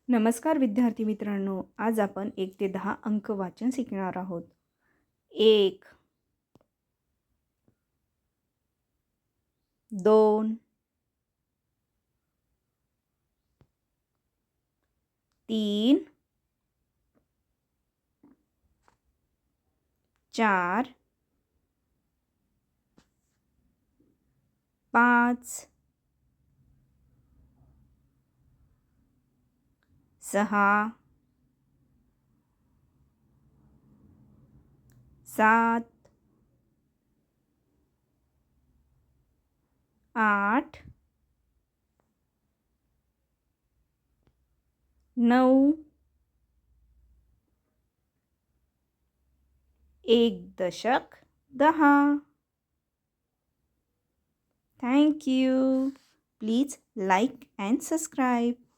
नमस्कार विद्यार्थी मित्रांनो, आज आपण 1 ते 10 अंक वाचन शिकणार आहोत. 1, 2, 3, 4, 5, 6, 7, 8, 9, 1 दशक 10. Thank you. Please like and subscribe.